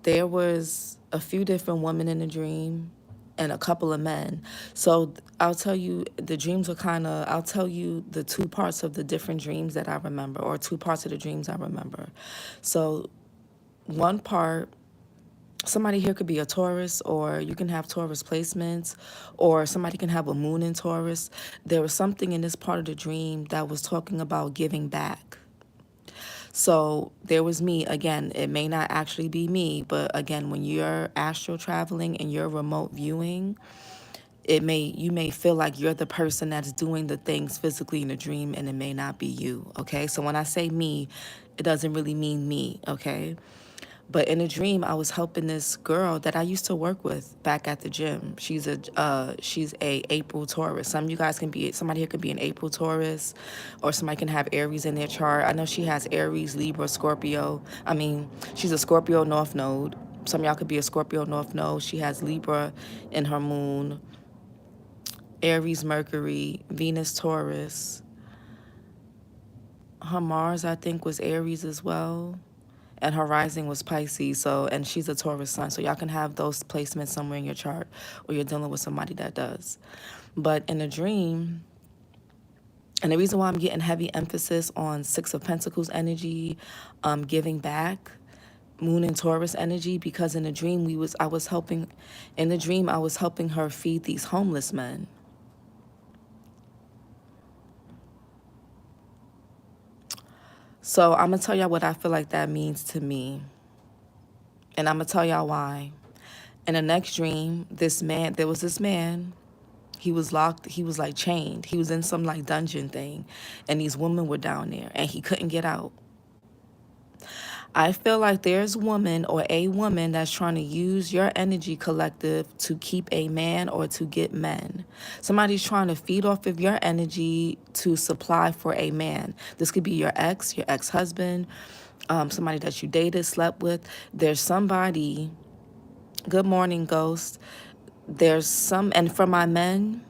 There was a few different women in the dream and a couple of men. So I'll tell you, the dreams are I'll tell you the two parts of the different dreams that I remember, or two parts of the dreams I remember. So one part, somebody here could be a Taurus, or you can have Taurus placements, or somebody can have a moon in Taurus. There was something in this part of the dream that was talking about giving back. So there was me. Again, it may not actually be me, but again, when you're astral traveling and you're remote viewing, you may feel like you're the person that's doing the things physically in the dream, and it may not be you. Okay, so when I say me, it doesn't really mean me. Okay. But in a dream, I was helping this girl that I used to work with back at the gym. She's a April Taurus. Somebody here could be an April Taurus, or somebody can have Aries in their chart. I know she has Aries, Libra, Scorpio. She's a Scorpio North Node. Some of y'all could be a Scorpio North Node. She has Libra in her moon, Aries, Mercury, Venus, Taurus. Her Mars, I think, was Aries as well. And her rising was Pisces, and she's a Taurus sun. So y'all can have those placements somewhere in your chart, or you're dealing with somebody that does. But in a dream, and the reason why I'm getting heavy emphasis on Six of Pentacles energy, giving back, Moon and Taurus energy, because in the dream I was helping her feed these homeless men. So I'm going to tell y'all what I feel like that means to me. And I'm going to tell y'all why. In the next dream, there was this man, he was locked, he was like chained. He was in some like dungeon thing, and these women were down there, and he couldn't get out. I feel like there's a woman that's trying to use your energy collective to keep a man or to get men. Somebody's trying to feed off of your energy to supply for a man. This could be your ex-husband, somebody that you dated, slept with. There's somebody, good morning, ghost. And for my men,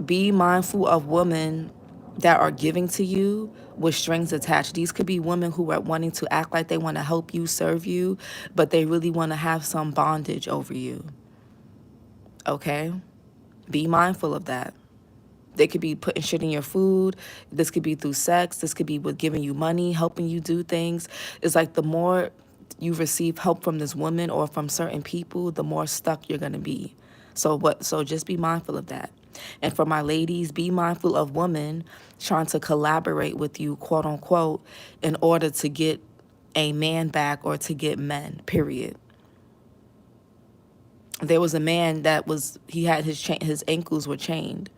be mindful of women that are giving to you with strings attached. These could be women who are wanting to act like they want to help you, serve you, but they really want to have some bondage over you. Okay? Be mindful of that. They could be putting shit in your food. This could be through sex. This could be with giving you money, helping you do things. It's like the more you receive help from this woman or from certain people, the more stuck you're going to be. So just be mindful of that. And for my ladies, be mindful of women trying to collaborate with you, quote unquote, in order to get a man back or to get men, period. There was a man he had his ankles were chained.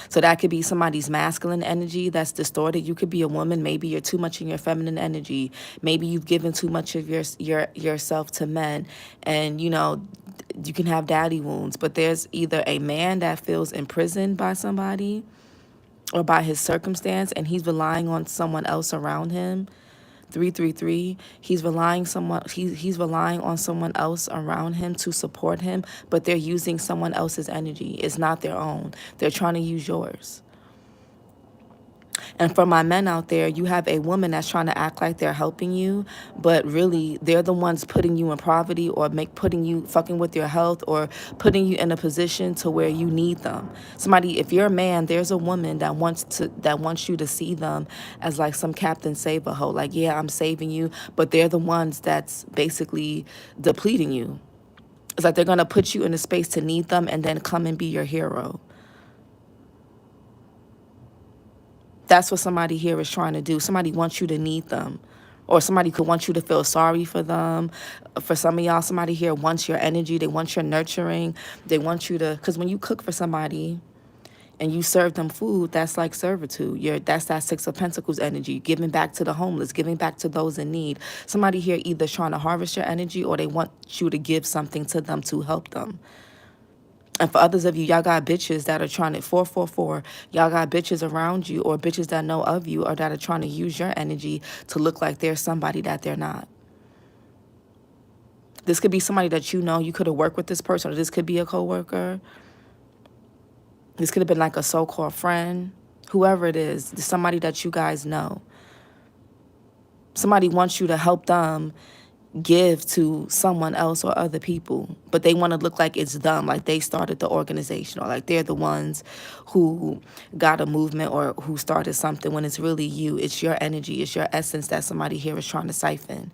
So that could be somebody's masculine energy that's distorted. You could be a woman. Maybe you're too much in your feminine energy. Maybe you've given too much of yourself to men, and you can have daddy wounds. But there's either a man that feels imprisoned by somebody or by his circumstance, and he's relying on someone else around him. 333, he's relying on someone else around him to support him, but they're using someone else's energy. It's not their own. They're trying to use yours. And for my men out there, you have a woman that's trying to act like they're helping you, but really they're the ones putting you in poverty, or fucking with your health, or putting you in a position to where you need them. If you're a man, there's a woman that wants you to see them as like some Captain Save-A-Ho, like, yeah, I'm saving you, but they're the ones that's basically depleting you. It's like they're going to put you in a space to need them and then come and be your hero. That's what somebody here is trying to do. Somebody wants you to need them. Or somebody could want you to feel sorry for them. For some of y'all, somebody here wants your energy. They want your nurturing. They want you to... Because when you cook for somebody and you serve them food, that's like servitude. That's that Six of Pentacles energy. Giving back to the homeless. Giving back to those in need. Somebody here either trying to harvest your energy, or they want you to give something to them to help them. And for others of you, y'all got bitches that are trying to, 444, y'all got bitches around you, or bitches that know of you, or that are trying to use your energy to look like they're somebody that they're not. This could be somebody that you could have worked with this person, or this could be a coworker. This could have been like a so-called friend. Whoever it is, somebody that you guys know. Somebody wants you to help them give to someone else or other people, but they want to look like it's them, like they started the organization or like they're the ones who got a movement or who started something, when it's really you. It's your energy, it's your essence that somebody here is trying to siphon.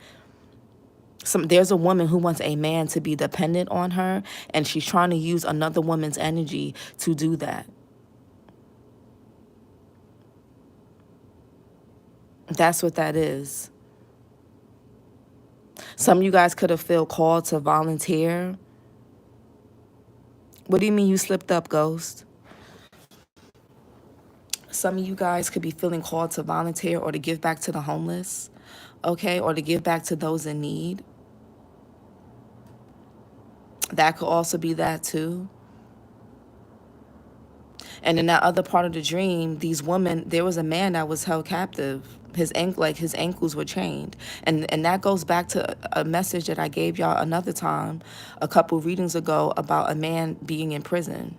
There's a woman who wants a man to be dependent on her, and she's trying to use another woman's energy to do that. That's what that is. Some of you guys could have felt called to volunteer. What do you mean you slipped up, Ghost? Some of you guys could be feeling called to volunteer or to give back to the homeless, okay, or to give back to those in need. That could also be that too. And in that other part of the dream, these women, there was a man that was held captive. His ankles were chained. And that goes back to a message that I gave y'all another time, a couple readings ago, about a man being in prison.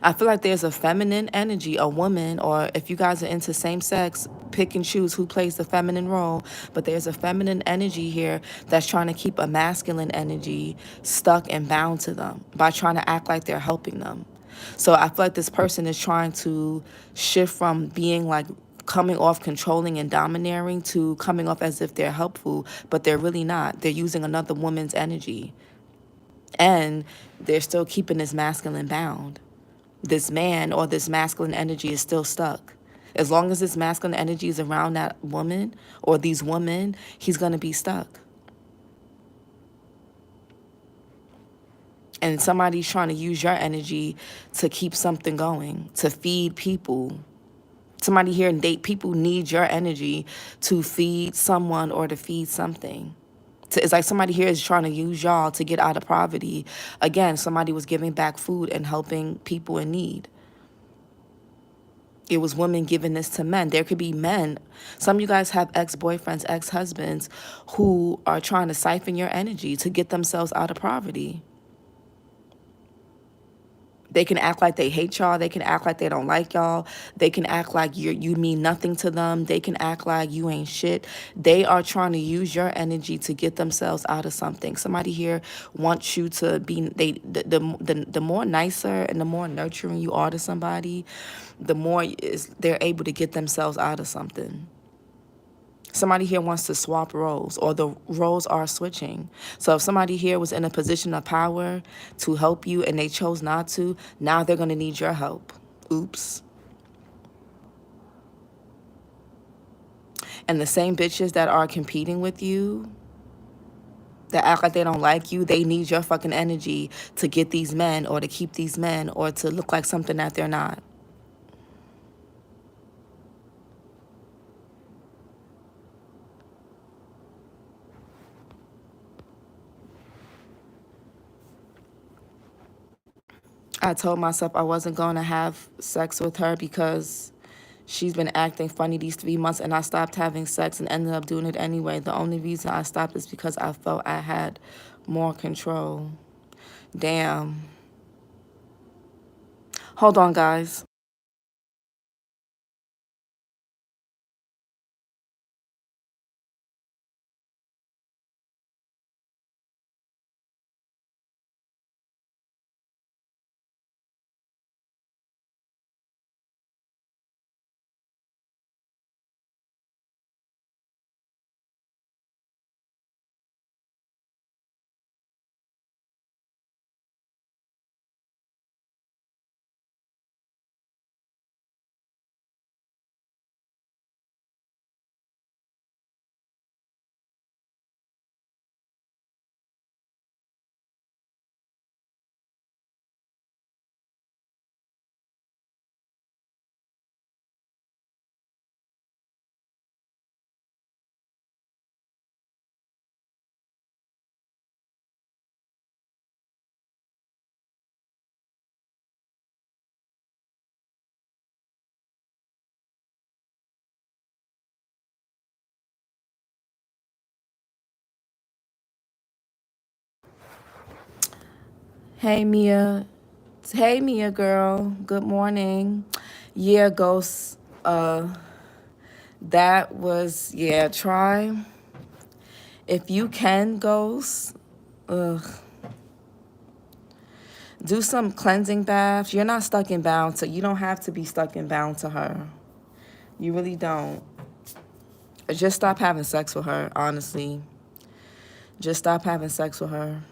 I feel like there's a feminine energy, a woman, or if you guys are into same sex, pick and choose who plays the feminine role. But there's a feminine energy here that's trying to keep a masculine energy stuck and bound to them by trying to act like they're helping them. So I feel like this person is trying to shift from being like coming off controlling and domineering to coming off as if they're helpful, but they're really not. They're using another woman's energy. And they're still keeping this masculine bound. This man or this masculine energy is still stuck. As long as this masculine energy is around that woman or these women, he's going to be stuck. And somebody's trying to use your energy to keep something going, to feed people. Somebody here in date, people need your energy to feed someone or to feed something. It's like somebody here is trying to use y'all to get out of poverty. Again, somebody was giving back food and helping people in need. It was women giving this to men. There could be men. Some of you guys have ex-boyfriends, ex-husbands who are trying to siphon your energy to get themselves out of poverty. They can act like they hate y'all. They can act like they don't like y'all. They can act like you mean nothing to them. They can act like you ain't shit. They are trying to use your energy to get themselves out of something. Somebody here wants you to be, the more nicer and the more nurturing you are to somebody, the more they're able to get themselves out of something. Somebody here wants to swap roles, or the roles are switching. So if somebody here was in a position of power to help you and they chose not to, now they're going to need your help. Oops. And the same bitches that are competing with you, that act like they don't like you, they need your fucking energy to get these men or to keep these men or to look like something that they're not. I told myself I wasn't going to have sex with her because she's been acting funny these 3 months, and I stopped having sex and ended up doing it anyway. The only reason I stopped is because I felt I had more control. Damn. Hold on, guys. Hey, Mia. Hey, Mia, girl. Good morning. Yeah, ghosts. That was, yeah, try. If you can, ghost, ugh, do some cleansing baths. You're not stuck and bound to, you don't have to be stuck and bound to her. You really don't. Just stop having sex with her, honestly. Just stop having sex with her.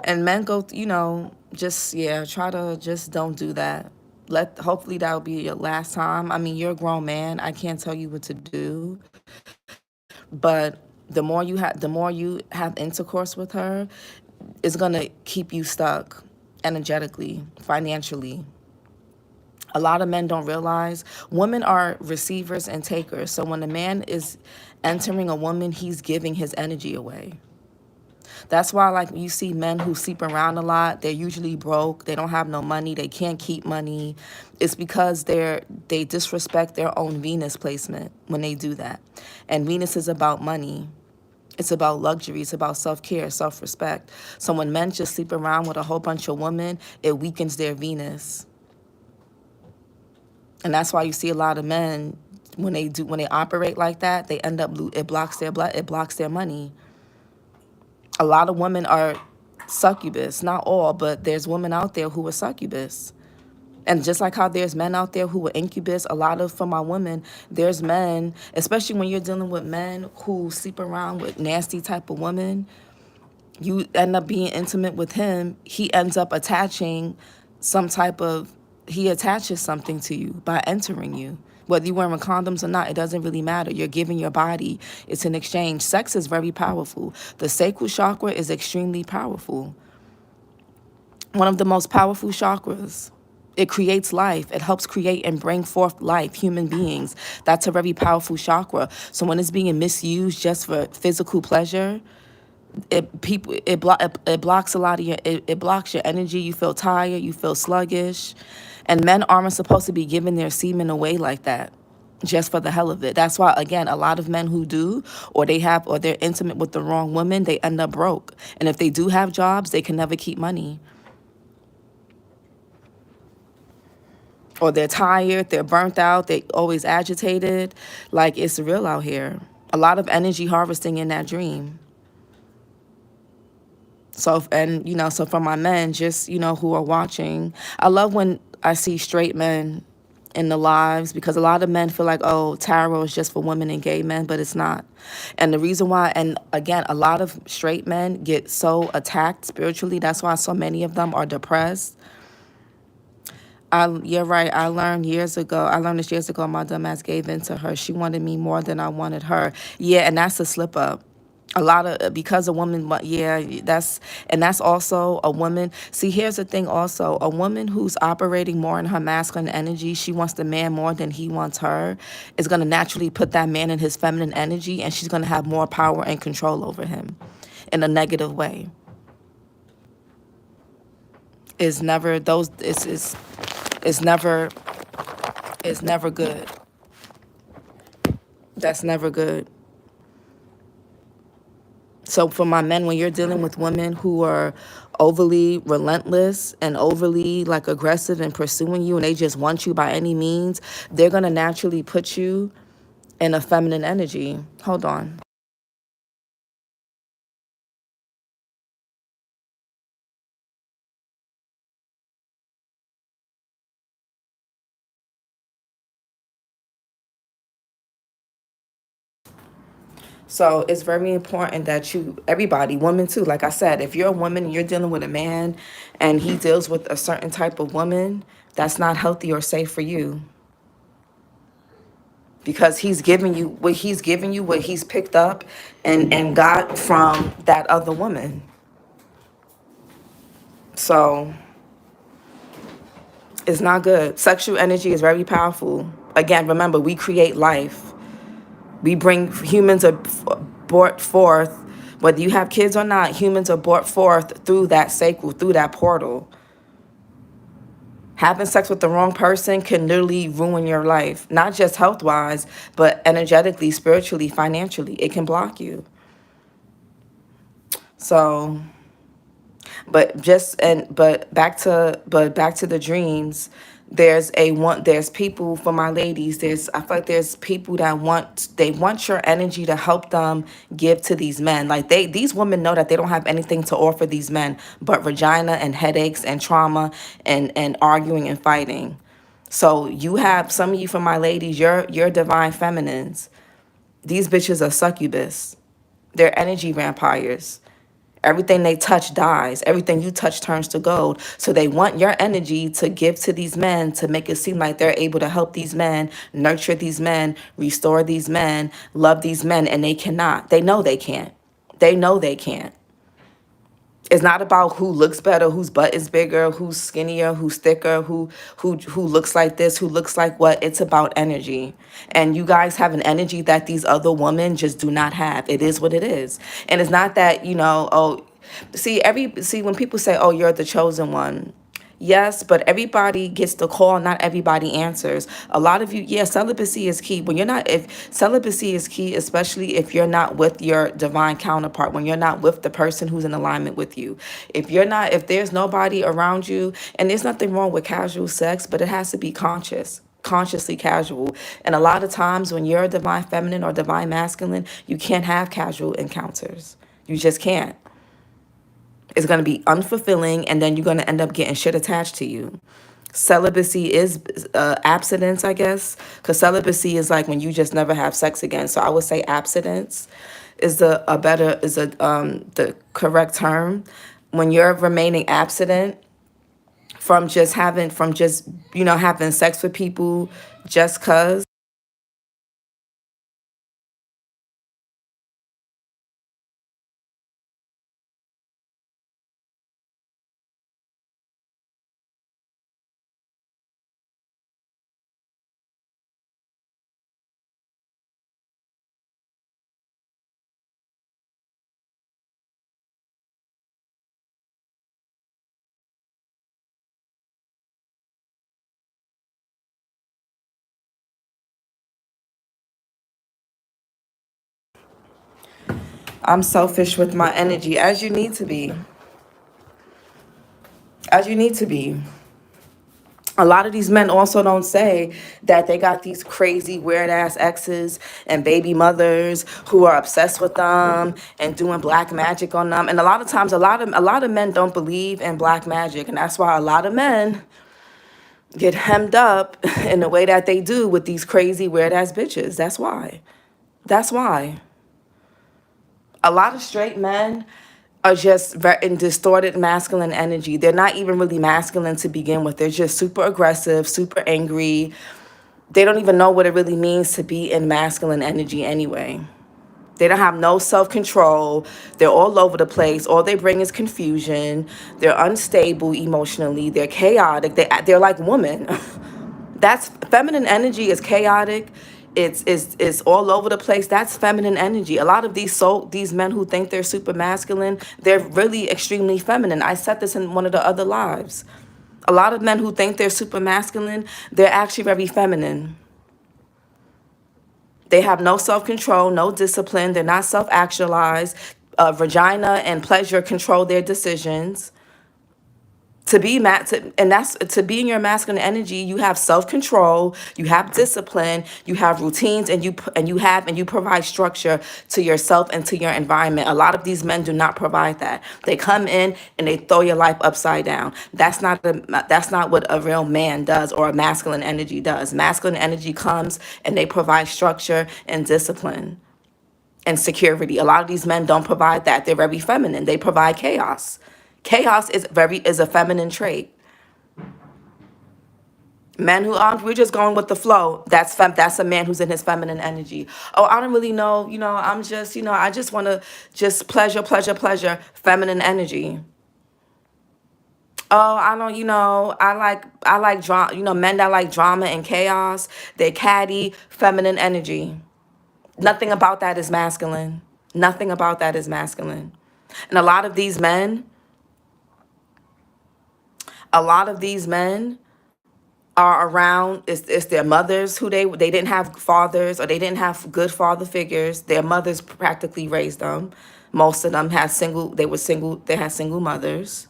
And men go, just, yeah, try to just don't do that. Hopefully that'll be your last time. I mean, you're a grown man. I can't tell you what to do. But the more you have intercourse with her, it's gonna keep you stuck energetically, financially. A lot of men don't realize women are receivers and takers. So when a man is entering a woman, he's giving his energy away. That's why, like, you see men who sleep around a lot, they're usually broke, they don't have no money, they can't keep money. It's because they disrespect their own Venus placement when they do that. And Venus is about money. It's about luxury. It's about self-care, self-respect. So when men just sleep around with a whole bunch of women, it weakens their Venus. And that's why you see a lot of men, when they operate like that, they end up, it blocks their blood, it blocks their money. A lot of women are succubus, not all, but there's women out there who are succubus. And just like how there's men out there who are incubus, for my women, there's men, especially when you're dealing with men who sleep around with nasty type of women, you end up being intimate with him, he ends up attaching he attaches something to you by entering you. Whether you're wearing condoms or not, it doesn't really matter. You're giving your body. It's an exchange. Sex is very powerful. The sacral chakra is extremely powerful. One of the most powerful chakras. It creates life. It helps create and bring forth life, human beings. That's a very powerful chakra. So when it's being misused just for physical pleasure, it blocks a lot of it blocks your energy. You feel tired, you feel sluggish, and men aren't supposed to be giving their semen away like that just for the hell of it. That's why, again, a lot of men who do, or they're intimate with the wrong woman, they end up broke. And if they do have jobs, they can never keep money, or they're tired, they're burnt out, they always agitated. Like, it's real out here. A lot of energy harvesting in that dream. So, so for my men, just, who are watching, I love when I see straight men in the lives, because a lot of men feel like, oh, tarot is just for women and gay men, but it's not. And the reason why, and again, a lot of straight men get so attacked spiritually. That's why so many of them are depressed. You're right. I learned this years ago. My dumbass gave in to her. She wanted me more than I wanted her. Yeah, and that's a slip up. Because a woman, yeah, that's also a woman. See, here's the thing also, a woman who's operating more in her masculine energy, she wants the man more than he wants her, is going to naturally put that man in his feminine energy, and she's going to have more power and control over him in a negative way. It's never good. That's never good. So for my men, when you're dealing with women who are overly relentless and overly like aggressive and pursuing you, and they just want you by any means, they're going to naturally put you in a feminine energy. Hold on. So it's very important that everybody, women too, like I said, if you're a woman and you're dealing with a man and he deals with a certain type of woman, that's not healthy or safe for you. Because he's giving you what he's picked up and got from that other woman. So it's not good. Sexual energy is very powerful. Again, remember, we create life. We bring humans are brought forth, whether you have kids or not, humans are brought forth through that sacral, through that portal. Having sex with the wrong person can literally ruin your life, not just health-wise, but energetically, spiritually, financially. It can block you. So, but back to the dreams. There's people, for my ladies, I feel like there's people that want your energy to help them give to these men. Like these women know that they don't have anything to offer these men but vagina and headaches and trauma and arguing and fighting. So you have some of you, for my ladies, you're divine feminines. These bitches are succubus. They're energy vampires. Everything they touch dies. Everything you touch turns to gold. So they want your energy to give to these men to make it seem like they're able to help these men, nurture these men, restore these men, love these men, and they cannot. They know they can't. They know they can't. It's not about who looks better, whose butt is bigger, who's skinnier, who's thicker, who looks like this, who looks like what. It's about energy. And you guys have an energy that these other women just do not have. It is what it is. And it's not that, see when people say, "Oh, you're the chosen one." Yes, but everybody gets the call, not everybody answers. A lot of you, yeah, celibacy is key. If celibacy is key, especially if you're not with your divine counterpart, when you're not with the person who's in alignment with you. If there's nobody around you, and there's nothing wrong with casual sex, but it has to be consciously casual. And a lot of times when you're a divine feminine or divine masculine, you can't have casual encounters. You just can't. It's going to be unfulfilling, and then you're going to end up getting shit attached to you. Celibacy is abstinence, I guess, because celibacy is like when you just never have sex again. So I would say abstinence is the correct term. When you're remaining abstinent from just having sex with people just cause. I'm selfish with my energy, as you need to be. As you need to be. A lot of these men also don't say that they got these crazy weird ass exes and baby mothers who are obsessed with them and doing black magic on them. And a lot of times, a lot of men don't believe in black magic, and that's why a lot of men get hemmed up in the way that they do with these crazy weird ass bitches. That's why. That's why. A lot of straight men are just in distorted masculine energy. They're not even really masculine to begin with. They're just super aggressive, super angry. They don't even know what it really means to be in masculine energy anyway. They don't have no self-control. They're all over the place. All they bring is confusion. They're unstable emotionally. They're chaotic. They're like women. That's feminine energy is chaotic. It's all over the place. That's feminine energy. A lot of these men who think they're super masculine, they're really extremely feminine. I said this in one of the other lives. A lot of men who think they're super masculine, they're actually very feminine. They have no self-control, no discipline. They're not self-actualized. Vagina and pleasure control their decisions. To be to be in your masculine energy, you have self-control, you have discipline, you have routines, and you provide structure to yourself and to your environment. A lot of these men do not provide that. They come in and they throw your life upside down. That's not what a real man does or a masculine energy does. Masculine energy comes and they provide structure and discipline and security. A lot of these men don't provide that. They're very feminine. They provide chaos. Chaos is a feminine trait. Men who we're just going with the flow. That's a man who's in his feminine energy. Oh, I don't really know. I'm just I just want to just pleasure. Feminine energy. Oh, I don't. I like drama. Men that like drama and chaos. They're catty, feminine energy. Nothing about that is masculine. Nothing about that is masculine. And a lot of these men are around, it's their mothers who they didn't have fathers, or they didn't have good father figures. Their mothers practically raised them. Most of them had single mothers.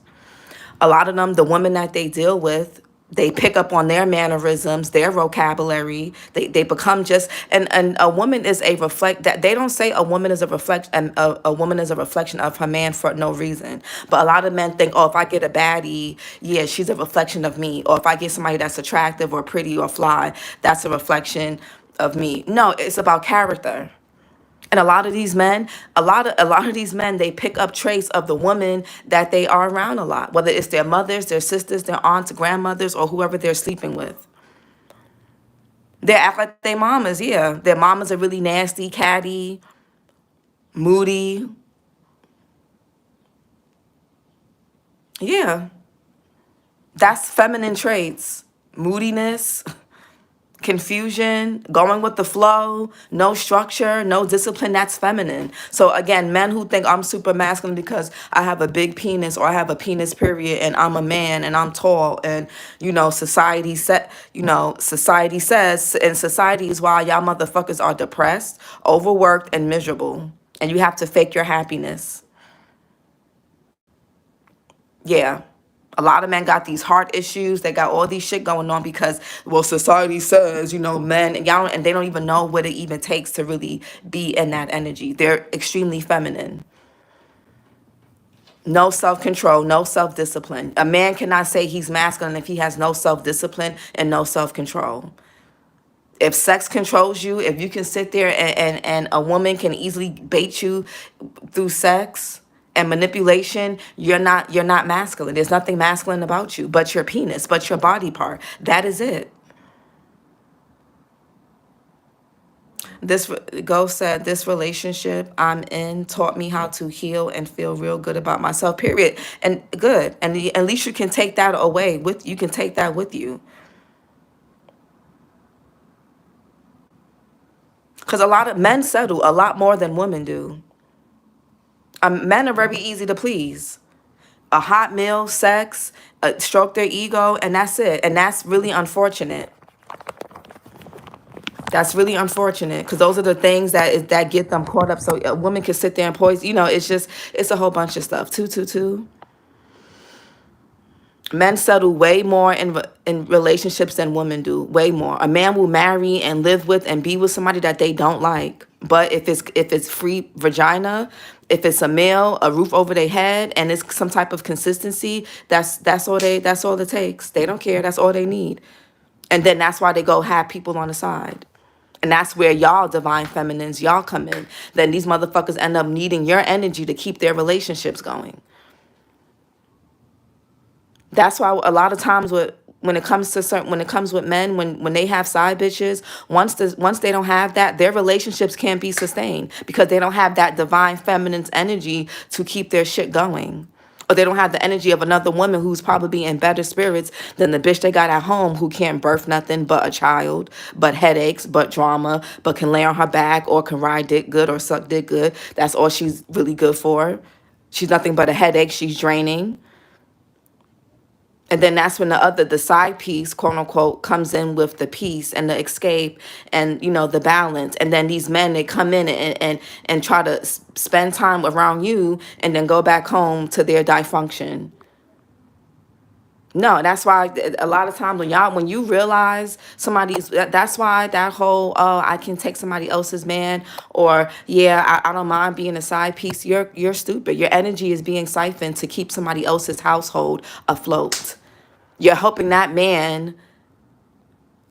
A lot of them, the women that they deal with, They pick up on their mannerisms, their vocabulary. They become just, and a woman is a reflect that they don't say a woman is a reflect and a woman is a reflection of her man for no reason. But a lot of men think, oh, if I get a baddie, yeah, she's a reflection of me. Or if I get somebody that's attractive or pretty or fly, that's a reflection of me. No, it's about character. And a lot of these men, a lot of these men, they pick up traits of the woman that they are around a lot, whether it's their mothers, their sisters, their aunts, grandmothers, or whoever they're sleeping with. They act like their mamas, yeah. Their mamas are really nasty, catty, moody. Yeah. That's feminine traits. Moodiness, confusion, going with the flow, no structure, no discipline, that's feminine. So again, men who think I'm super masculine because I have a big penis or I have a penis period and I'm a man and I'm tall and society says, and society is why y'all motherfuckers are depressed, overworked and miserable. And you have to fake your happiness. Yeah. A lot of men got these heart issues. They got all these shit going on because, well, society says, men, and y'all, and they don't even know what it even takes to really be in that energy. They're extremely feminine. No self-control, no self-discipline. A man cannot say he's masculine if he has no self-discipline and no self-control. If sex controls you, if you can sit there and a woman can easily bait you through sex and manipulation, you're not masculine. There's nothing masculine about you but your penis, but your body part. That is it. This Ghost said, this relationship I'm in taught me how to heal and feel real good about myself, period. And good. And at least you can take that away with you can take that with you. Because a lot of men settle a lot more than women do. Men are very easy to please. A hot meal, sex, stroke their ego, and that's it. And that's really unfortunate. That's really unfortunate because those are the things that get them caught up. So a woman can sit there and poison. It's a whole bunch of stuff. Two. Men settle way more in relationships than women do. Way more. A man will marry and live with and be with somebody that they don't like. But if it's free vagina, if it's a meal, a roof over their head, and it's some type of consistency, that's all it takes. They don't care. That's all they need. And then that's why they go have people on the side. And that's where y'all divine feminines, y'all come in. Then these motherfuckers end up needing your energy to keep their relationships going. That's why a lot of times when it comes with men, when they have side bitches, once they don't have that, their relationships can't be sustained because they don't have that divine feminine's energy to keep their shit going. Or they don't have the energy of another woman who's probably in better spirits than the bitch they got at home who can't birth nothing but a child, but headaches, but drama, but can lay on her back or can ride dick good or suck dick good. That's all she's really good for. She's nothing but a headache. She's draining. And then that's when the side piece, quote unquote, comes in with the peace and the escape and, the balance. And then these men, they come in and try to spend time around you and then go back home to their dysfunction. No, that's why a lot of times when you realize that's why that whole, oh, I can take somebody else's man, or yeah, I don't mind being a side piece. You're stupid. Your energy is being siphoned to keep somebody else's household afloat. You're helping that man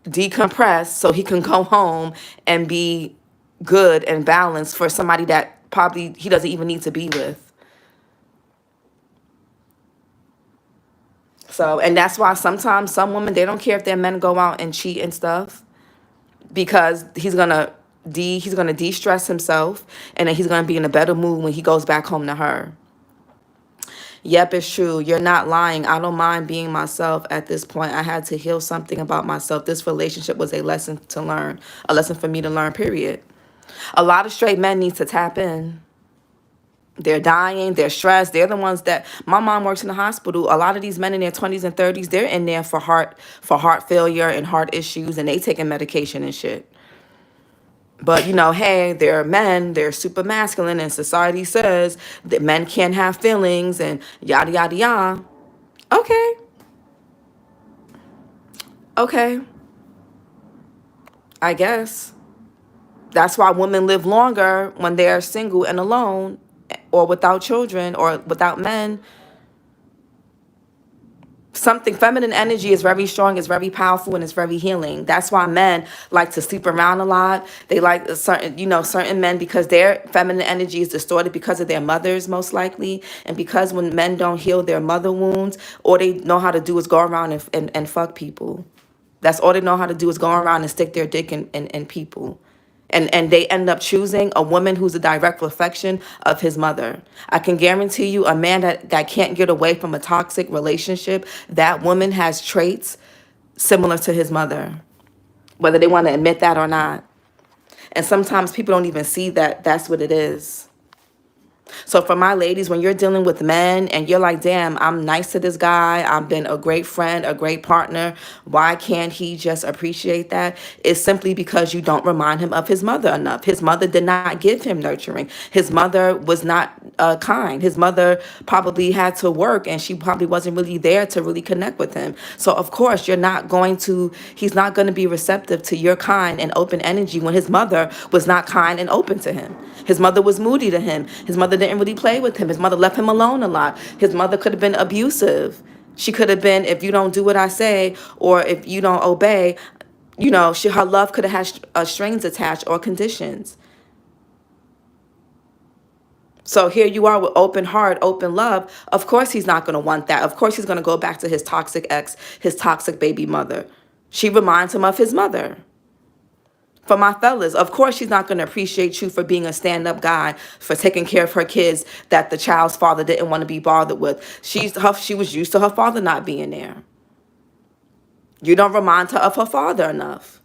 decompress so he can go home and be good and balanced for somebody that probably he doesn't even need to be with. So, and that's why sometimes some women, they don't care if their men go out and cheat and stuff because he's gonna de-stress himself, and then he's gonna be in a better mood when he goes back home to her. Yep, it's true. You're not lying. I don't mind being myself at this point. I had to heal something about myself. This relationship was a lesson to learn, a lesson for me to learn, period. A lot of straight men need to tap in. They're dying, they're stressed. They're the ones that, my mom works in the hospital. A lot of these men in their 20s and 30s, they're in there for heart failure and heart issues, and they taking medication and shit. But, hey, they're men, they're super masculine, and society says that men can't have feelings and yada, yada, yada. Okay. Okay, I guess. That's why women live longer when they are single and alone or without children or without men. Something feminine energy is very strong, is very powerful, and it's very healing. That's why men like to sleep around a lot. They like certain men, because their feminine energy is distorted because of their mothers, most likely, and because when men don't heal their mother wounds, all they know how to do is go around and fuck people. That's all they know how to do, is go around and stick their dick in people. And they end up choosing a woman who's a direct reflection of his mother. I can guarantee you, a man that can't get away from a toxic relationship, that woman has traits similar to his mother, whether they want to admit that or not. And sometimes people don't even see that that's what it is. So for my ladies, when you're dealing with men and you're like, damn, I'm nice to this guy, I've been a great friend, a great partner, why can't he just appreciate that? It's simply because you don't remind him of his mother enough. His mother did not give him nurturing. His mother was not kind. His mother probably had to work, and she probably wasn't really there to really connect with him. So of course he's not going to be receptive to your kind and open energy when his mother was not kind and open to him. His mother was moody to him. His mother didn't really play with him. His mother left him alone a lot. His mother could have been abusive. She could have been, if you don't do what I say, or if you don't obey, her love could have had strings attached or conditions. So here you are with open heart, open love. Of course he's not going to want that. Of course he's going to go back to his toxic ex, his toxic baby mother. She reminds him of his mother. For my fellas, of course she's not going to appreciate you for being a stand-up guy, for taking care of her kids that the child's father didn't want to be bothered with. She was used to her father not being there. You don't remind her of her father enough.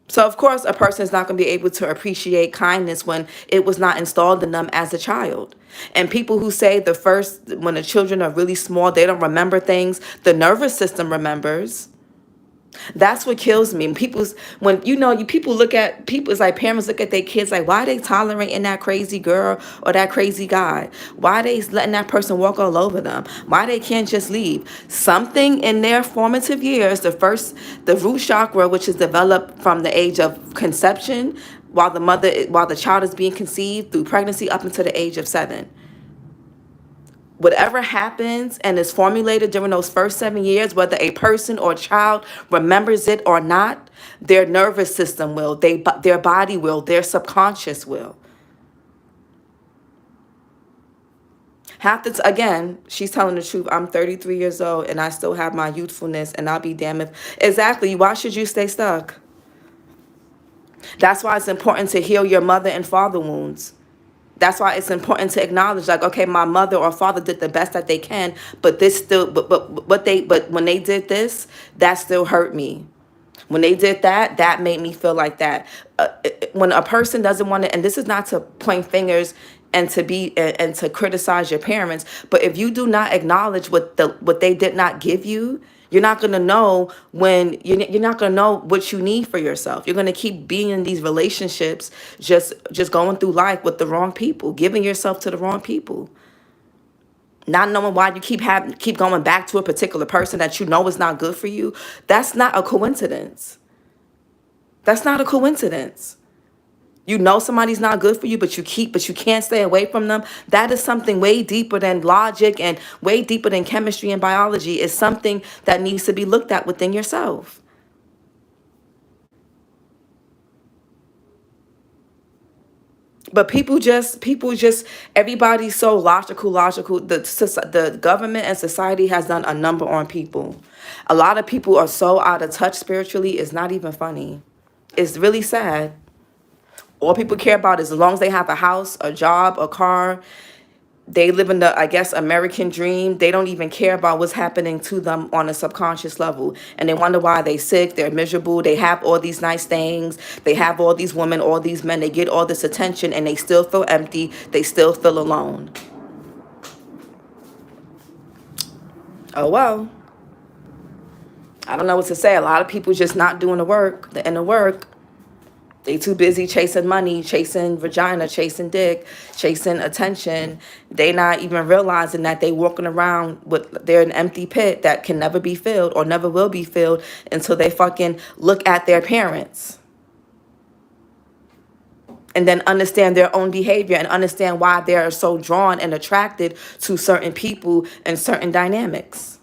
So of course a person is not going to be able to appreciate kindness when it was not installed in them as a child. And people who say when the children are really small, they don't remember things, the nervous system remembers. That's what kills me. People look at people, it's like parents look at their kids like, why are they tolerating that crazy girl or that crazy guy? Why are they letting that person walk all over them? Why they can't just leave? Something in their formative years, the root chakra, which is developed from the age of conception, while the child is being conceived through pregnancy up until the age of 7. Whatever happens and is formulated during those first 7 years, whether a person or child remembers it or not, their nervous system will, their body will, their subconscious will. Again, she's telling the truth. I'm 33 years old and I still have my youthfulness, and I'll be damned if. Exactly. Why should you stay stuck? That's why it's important to heal your mother and father wounds. That's why it's important to acknowledge, like, okay, my mother or father did the best that they can, but when they did this, that still hurt me. When they did that, that made me feel like that. When a person doesn't want to, and this is not to point fingers and to criticize your parents, but if you do not acknowledge what they did not give you, you're not going to know you're not going to know what you need for yourself. You're going to keep being in these relationships, just going through life with the wrong people, giving yourself to the wrong people, not knowing why you keep going back to a particular person that you know is not good for you. That's not a coincidence. That's not a coincidence. You know somebody's not good for you, but you can't stay away from them. That is something way deeper than logic and way deeper than chemistry and biology. It's something that needs to be looked at within yourself. But everybody's so logical. The government and society has done a number on people. A lot of people are so out of touch spiritually, it's not even funny. It's really sad. All people care about is, as long as they have a house, a job, a car, they live in the, I guess, American dream. They don't even care about what's happening to them on a subconscious level. And they wonder why they're sick, they're miserable, they have all these nice things, they have all these women, all these men, they get all this attention, and they still feel empty, they still feel alone. Oh, well. I don't know what to say. A lot of people just not doing the work, the inner work. They too busy chasing money, chasing vagina, chasing dick, chasing attention. They not even realizing that they walking around with, they're an empty pit that can never be filled or never will be filled until they fucking look at their parents and then understand their own behavior and understand why they're so drawn and attracted to certain people and certain dynamics.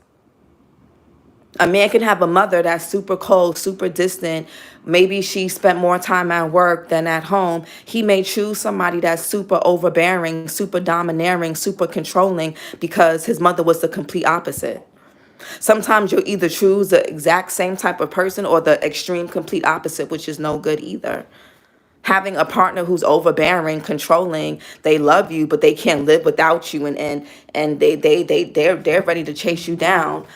A man can have a mother that's super cold, super distant. Maybe she spent more time at work than at home. He may choose somebody that's super overbearing, super domineering, super controlling because his mother was the complete opposite. Sometimes you'll either choose the exact same type of person or the extreme complete opposite, which is no good either. Having a partner who's overbearing, controlling, they love you, but they can't live without you, and they're ready to chase you down.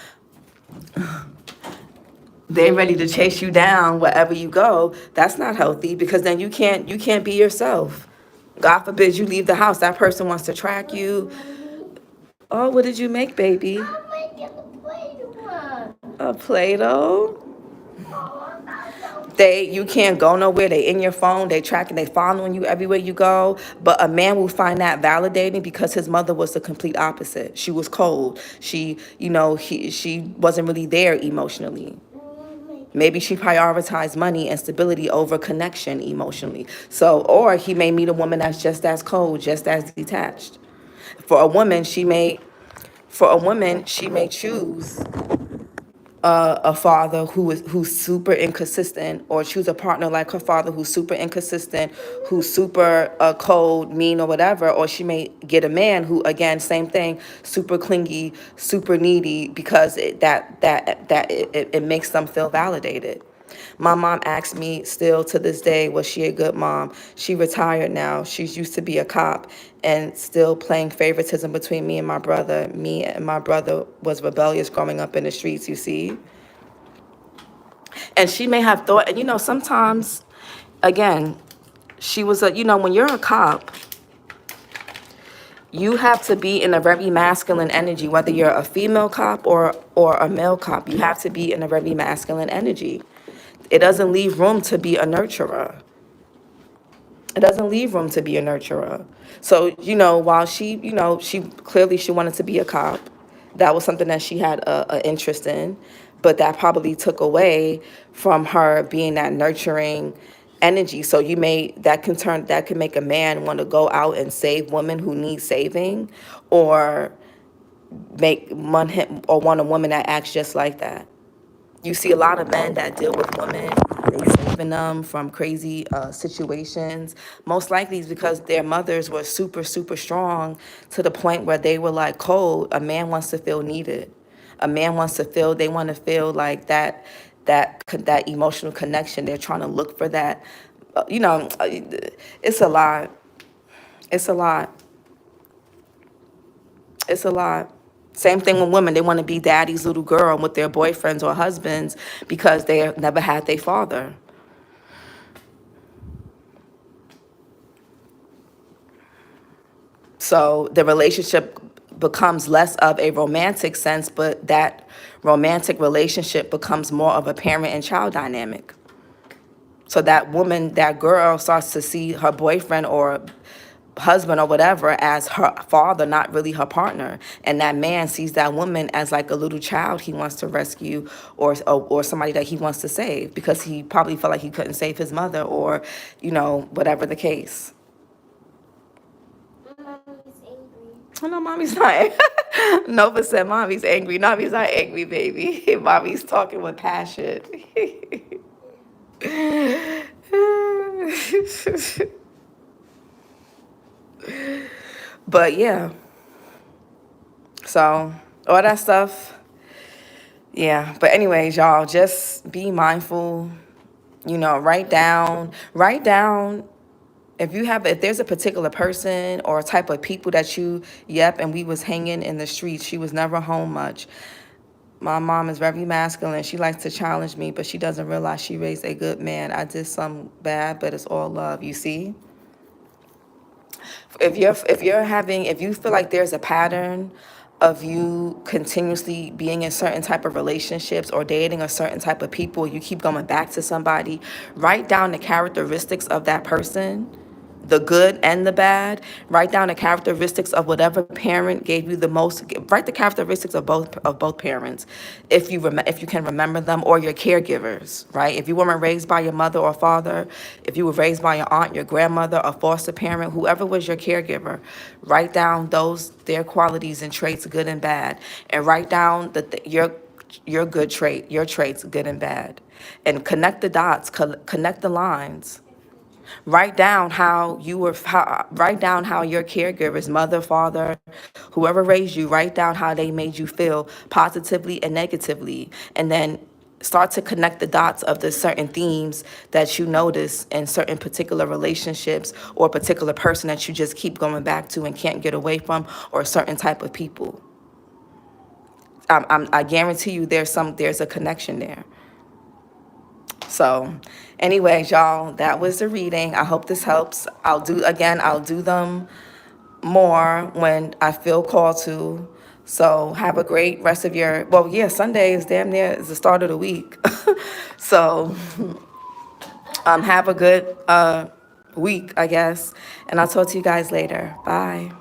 They're ready to chase you down wherever you go. That's not healthy because then you can't be yourself. God forbid you leave the house. That person wants to track you. Oh, what did you make, baby? I'm making a Play-Doh. A Play-Doh? You can't go nowhere. They in your phone. They tracking. They following you everywhere you go. But a man will find that validating because his mother was the complete opposite. She was cold. She wasn't really there emotionally. Maybe she prioritized money and stability over connection emotionally. So, or he may meet a woman that's just as cold, just as detached. For a woman, she may choose a father who's super inconsistent, or choose a partner like her father who's super inconsistent, who's super cold, mean, or whatever. Or she may get a man who, again, same thing, super clingy, super needy, because it makes them feel validated. My mom asks me still to this day, was she a good mom? She retired now. She's used to be a cop and still playing favoritism between me and my brother. Me and my brother was rebellious growing up in the streets, you see? And she may have thought, and sometimes, again, she was when you're a cop, you have to be in a very masculine energy, whether you're a female cop or a male cop. You have to be in a very masculine energy. It doesn't leave room to be a nurturer. It doesn't leave room to be a nurturer. So, while she clearly she wanted to be a cop, that was something that she had a interest in, but that probably took away from her being that nurturing energy. So that can make a man want to go out and save women who need saving, or want a woman that acts just like that. You see a lot of men that deal with women, they saving them from crazy situations. Most likely it's because their mothers were super, super strong to the point where they were like cold. A man wants to feel needed. A man wants to feel, they want to feel like that emotional connection. They're trying to look for that. It's a lot. It's a lot. It's a lot. Same thing with women. They want to be daddy's little girl with their boyfriends or husbands because they never had their father. So the relationship becomes less of a romantic sense, but that romantic relationship becomes more of a parent and child dynamic. So that girl starts to see her boyfriend or husband or whatever as her father, not really her partner. And that man sees that woman as like a little child he wants to rescue, or somebody that he wants to save because he probably felt like he couldn't save his mother, or whatever the case. Mommy's angry. Oh, no, mommy's not. Nova said mommy's angry. Mommy's not angry, baby. Mommy's talking with passion. But yeah, so all that stuff, yeah. But anyways, y'all, just be mindful. Write down if there's a particular person or a type of people that and we was hanging in the streets. She was never home much. My mom is very masculine. She likes to challenge me, but she doesn't realize she raised a good man. I did some bad, but it's all love, you see? If you feel like there's a pattern of you continuously being in certain type of relationships or dating a certain type of people, you keep going back to somebody, write down the characteristics of that person, the good and the bad. Write down the characteristics of whatever parent gave you the most. Write the characteristics of both parents, if you can remember them, or your caregivers. Right? If you weren't raised by your mother or father, if you were raised by your aunt, your grandmother, a foster parent, whoever was your caregiver, write down their qualities and traits, good and bad, and write down your good trait, your traits, good and bad, and connect the dots, connect the lines. Write down how your caregivers, mother, father, whoever raised you, write down how they made you feel positively and negatively. And then start to connect the dots of the certain themes that you notice in certain particular relationships, or a particular person that you just keep going back to and can't get away from, or a certain type of people. I guarantee you there's a connection there. So anyways, y'all, that was the reading. I hope this helps. I'll do them more when I feel called to. So have a great rest of your, well, yeah, Sunday is damn near is the start of the week. So have a good week, I guess. And I'll talk to you guys later. Bye.